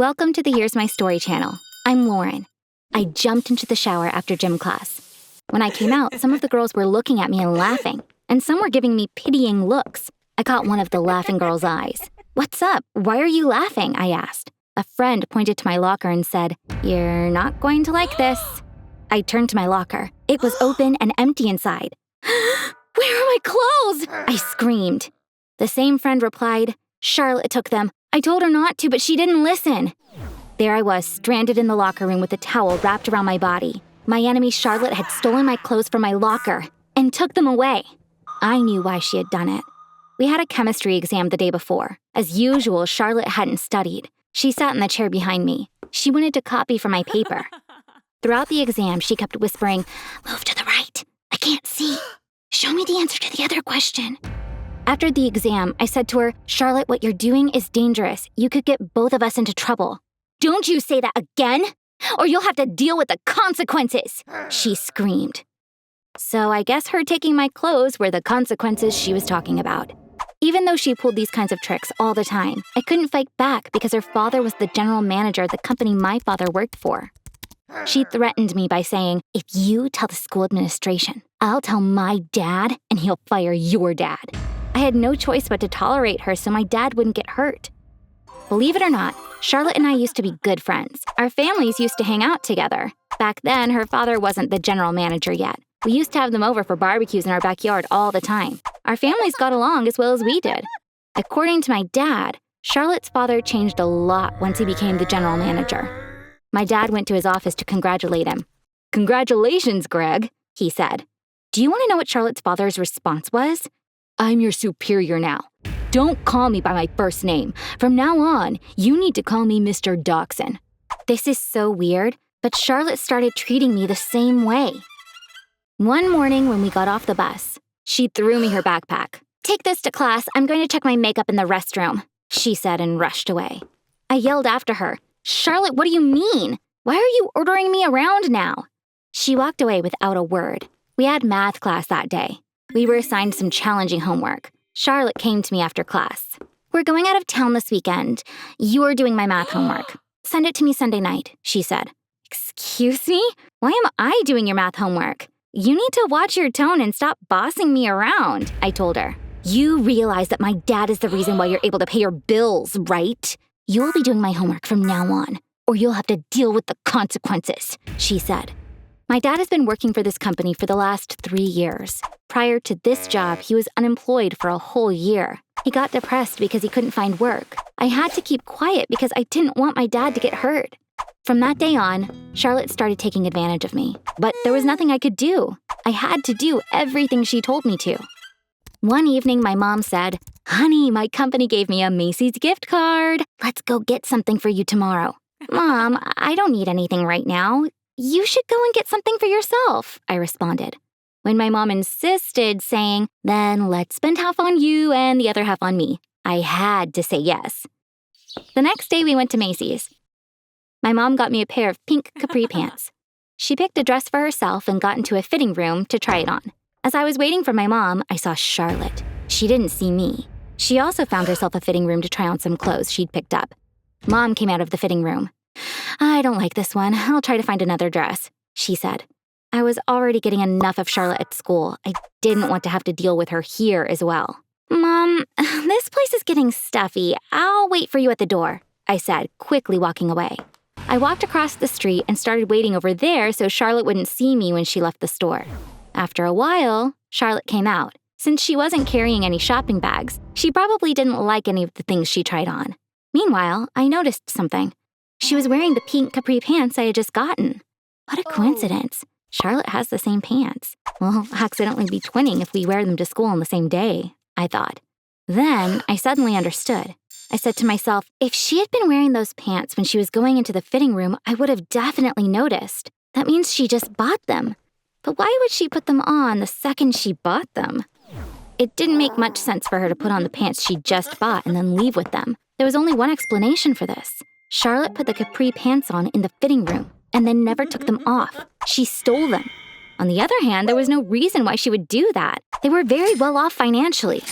Welcome to the Here's My Story channel. I'm Lauren. I jumped into the shower after gym class. When I came out, some of the girls were looking at me and laughing, and some were giving me pitying looks. I caught one of the laughing girl's eyes. "What's up? Why are you laughing?" I asked. A friend pointed to my locker and said, "You're not going to like this." I turned to my locker. It was open and empty inside. "Where are my clothes?" I screamed. The same friend replied, "Charlotte took them. I told her not to, but she didn't listen." There I was, stranded in the locker room with a towel wrapped around my body. My enemy Charlotte had stolen my clothes from my locker and took them away. I knew why she had done it. We had a chemistry exam the day before. As usual, Charlotte hadn't studied. She sat in the chair behind me. She wanted to copy from my paper. Throughout the exam, she kept whispering, "Move to the right. I can't see. Show me the answer to the other question." After the exam, I said to her, "Charlotte, what you're doing is dangerous. You could get both of us into trouble." "Don't you say that again, or you'll have to deal with the consequences," she screamed. So I guess her taking my clothes were the consequences she was talking about. Even though she pulled these kinds of tricks all the time, I couldn't fight back because her father was the general manager of the company my father worked for. She threatened me by saying, "If you tell the school administration, I'll tell my dad and he'll fire your dad." I had no choice but to tolerate her so my dad wouldn't get hurt. Believe it or not, Charlotte and I used to be good friends. Our families used to hang out together. Back then, her father wasn't the general manager yet. We used to have them over for barbecues in our backyard all the time. Our families got along as well as we did. According to my dad, Charlotte's father changed a lot once he became the general manager. My dad went to his office to congratulate him. "Congratulations, Greg," he said. Do you want to know what Charlotte's father's response was? "I'm your superior now. Don't call me by my first name. From now on, you need to call me Mr. Dachshund." This is so weird, but Charlotte started treating me the same way. One morning when we got off the bus, she threw me her backpack. "Take this to class. I'm going to check my makeup in the restroom," she said and rushed away. I yelled after her, "Charlotte, what do you mean? Why are you ordering me around now?" She walked away without a word. We had math class that day. We were assigned some challenging homework. Charlotte came to me after class. "We're going out of town this weekend. You're doing my math homework. Send it to me Sunday night," she said. "Excuse me? Why am I doing your math homework? You need to watch your tone and stop bossing me around," I told her. "You realize that my dad is the reason why you're able to pay your bills, right? You'll be doing my homework from now on, or you'll have to deal with the consequences," she said. My dad has been working for this company for the last 3 years. Prior to this job, he was unemployed for a whole year. He got depressed because he couldn't find work. I had to keep quiet because I didn't want my dad to get hurt. From that day on, Charlotte started taking advantage of me. But there was nothing I could do. I had to do everything she told me to. One evening, my mom said, "Honey, my company gave me a Macy's gift card. Let's go get something for you tomorrow." "Mom, I don't need anything right now. You should go and get something for yourself," I responded. When my mom insisted, saying, "Then let's spend half on you and the other half on me," I had to say yes. The next day we went to Macy's. My mom got me a pair of pink capri pants. She picked a dress for herself and got into a fitting room to try it on. As I was waiting for my mom, I saw Charlotte. She didn't see me. She also found herself a fitting room to try on some clothes she'd picked up. Mom came out of the fitting room. "I don't like this one. I'll try to find another dress," she said. I was already getting enough of Charlotte at school. I didn't want to have to deal with her here as well. "Mom, this place is getting stuffy. I'll wait for you at the door," I said, quickly walking away. I walked across the street and started waiting over there so Charlotte wouldn't see me when she left the store. After a while, Charlotte came out. Since she wasn't carrying any shopping bags, she probably didn't like any of the things she tried on. Meanwhile, I noticed something. She was wearing the pink capri pants I had just gotten. What a coincidence. Charlotte has the same pants. We'll accidentally be twinning if we wear them to school on the same day, I thought. Then I suddenly understood. I said to myself, if she had been wearing those pants when she was going into the fitting room, I would have definitely noticed. That means she just bought them. But why would she put them on the second she bought them? It didn't make much sense for her to put on the pants she just bought and then leave with them. There was only one explanation for this. Charlotte put the capri pants on in the fitting room and then never took them off. She stole them. On the other hand, there was no reason why she would do that. They were very well off financially.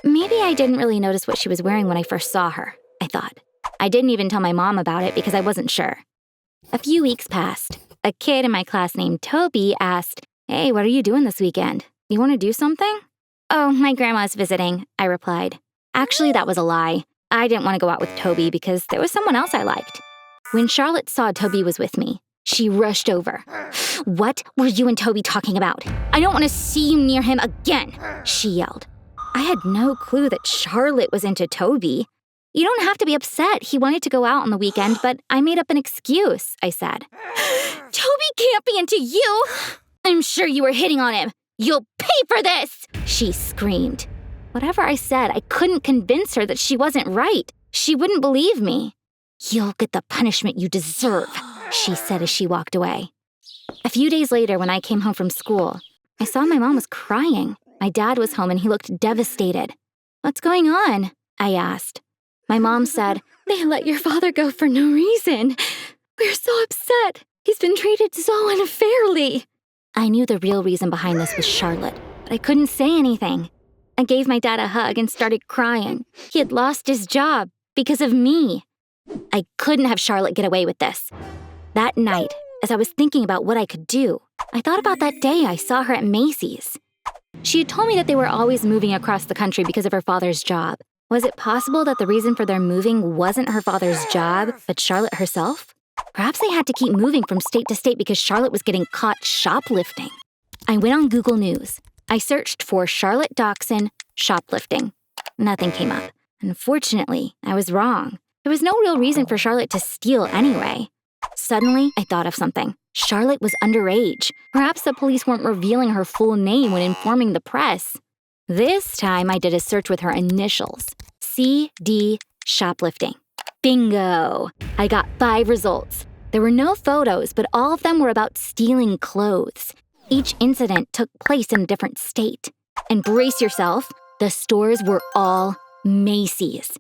Maybe I didn't really notice what she was wearing when I first saw her, I thought. I didn't even tell my mom about it because I wasn't sure. A few weeks passed. A kid in my class named Toby asked, "Hey, what are you doing this weekend? You want to do something?" "Oh, my grandma's visiting," I replied. Actually, that was a lie. I didn't want to go out with Toby because there was someone else I liked. When Charlotte saw Toby was with me, she rushed over. "What were you and Toby talking about? I don't want to see you near him again," she yelled. I had no clue that Charlotte was into Toby. "You don't have to be upset. He wanted to go out on the weekend, but I made up an excuse," I said. "Toby can't be into you. I'm sure you were hitting on him. You'll pay for this," she screamed. Whatever I said, I couldn't convince her that she wasn't right. She wouldn't believe me. "You'll get the punishment you deserve," she said as she walked away. A few days later, when I came home from school, I saw my mom was crying. My dad was home and he looked devastated. "What's going on?" I asked. My mom said, "They let your father go for no reason. We're so upset. He's been treated so unfairly." I knew the real reason behind this was Charlotte, but I couldn't say anything. I gave my dad a hug and started crying. He had lost his job because of me. I couldn't have Charlotte get away with this. That night, as I was thinking about what I could do, I thought about that day I saw her at Macy's. She had told me that they were always moving across the country because of her father's job. Was it possible that the reason for their moving wasn't her father's job, but Charlotte herself? Perhaps they had to keep moving from state to state because Charlotte was getting caught shoplifting. I went on Google News. I searched for Charlotte Doxson shoplifting. Nothing came up. Unfortunately, I was wrong. There was no real reason for Charlotte to steal anyway. Suddenly, I thought of something. Charlotte was underage. Perhaps the police weren't revealing her full name when informing the press. This time, I did a search with her initials. CD shoplifting. Bingo! I got 5 results. There were no photos, but all of them were about stealing clothes. Each incident took place in a different state. And brace yourself, the stores were all Macy's.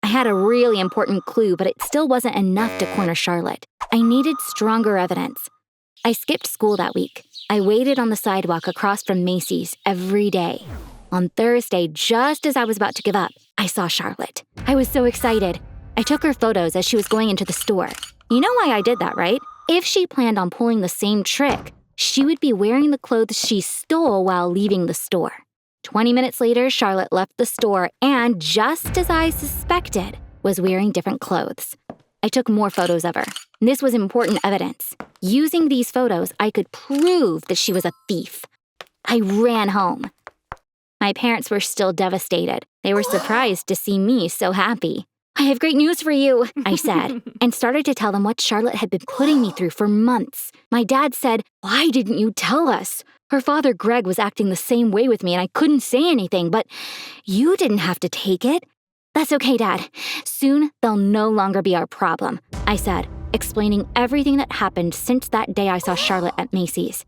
I had a really important clue, but it still wasn't enough to corner Charlotte. I needed stronger evidence. I skipped school that week. I waited on the sidewalk across from Macy's every day. On Thursday, just as I was about to give up, I saw Charlotte. I was so excited. I took her photos as she was going into the store. You know why I did that, right? If she planned on pulling the same trick, she would be wearing the clothes she stole while leaving the store. 20 minutes later, Charlotte left the store and, just as I suspected, was wearing different clothes. I took more photos of her. This was important evidence. Using these photos, I could prove that she was a thief. I ran home. My parents were still devastated. They were surprised to see me so happy. "I have great news for you," I said, and started to tell them what Charlotte had been putting me through for months. My dad said, "Why didn't you tell us? Her father, Greg, was acting the same way with me and I couldn't say anything, but you didn't have to take it." "That's okay, Dad. Soon they'll no longer be our problem," I said, explaining everything that happened since that day I saw Charlotte at Macy's.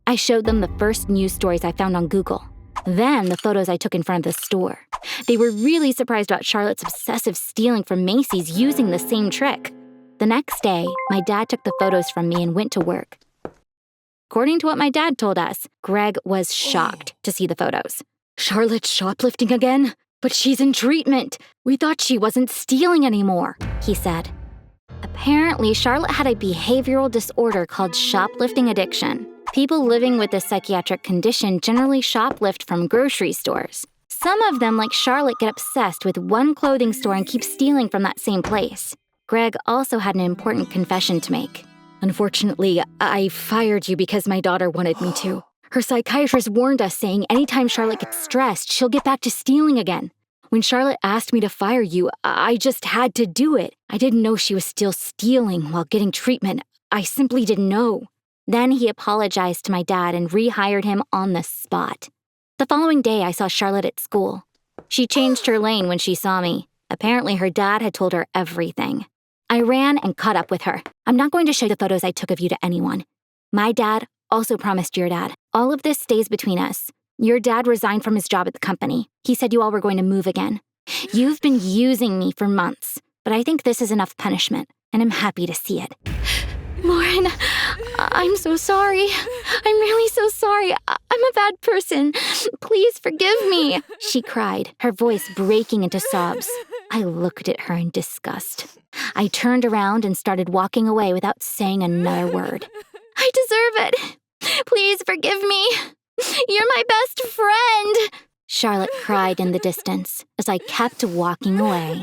I showed them the first news stories I found on Google. Then the photos I took in front of the store. They were really surprised about Charlotte's obsessive stealing from Macy's using the same trick. The next day, my dad took the photos from me and went to work. According to what my dad told us, Greg was shocked to see the photos. "Charlotte's shoplifting again? But she's in treatment. We thought she wasn't stealing anymore," he said. Apparently, Charlotte had a behavioral disorder called shoplifting addiction. People living with this psychiatric condition generally shoplift from grocery stores. Some of them, like Charlotte, get obsessed with one clothing store and keep stealing from that same place. Greg also had an important confession to make. "Unfortunately, I fired you because my daughter wanted me to. Her psychiatrist warned us, saying anytime Charlotte gets stressed, she'll get back to stealing again. When Charlotte asked me to fire you, I just had to do it. I didn't know she was still stealing while getting treatment. I simply didn't know." Then he apologized to my dad and rehired him on the spot. The following day, I saw Charlotte at school. She changed her lane when she saw me. Apparently, her dad had told her everything. I ran and caught up with her. "I'm not going to show the photos I took of you to anyone. My dad also promised your dad. All of this stays between us. Your dad resigned from his job at the company. He said you all were going to move again. You've been using me for months, but I think this is enough punishment, and I'm happy to see it." "Lauren, I'm so sorry. I'm really so sorry. I'm a bad person. Please forgive me," she cried, her voice breaking into sobs. I looked at her in disgust. I turned around and started walking away without saying another word. I deserve it. Please forgive me. You're my best friend, Charlotte cried in the distance as I kept walking away.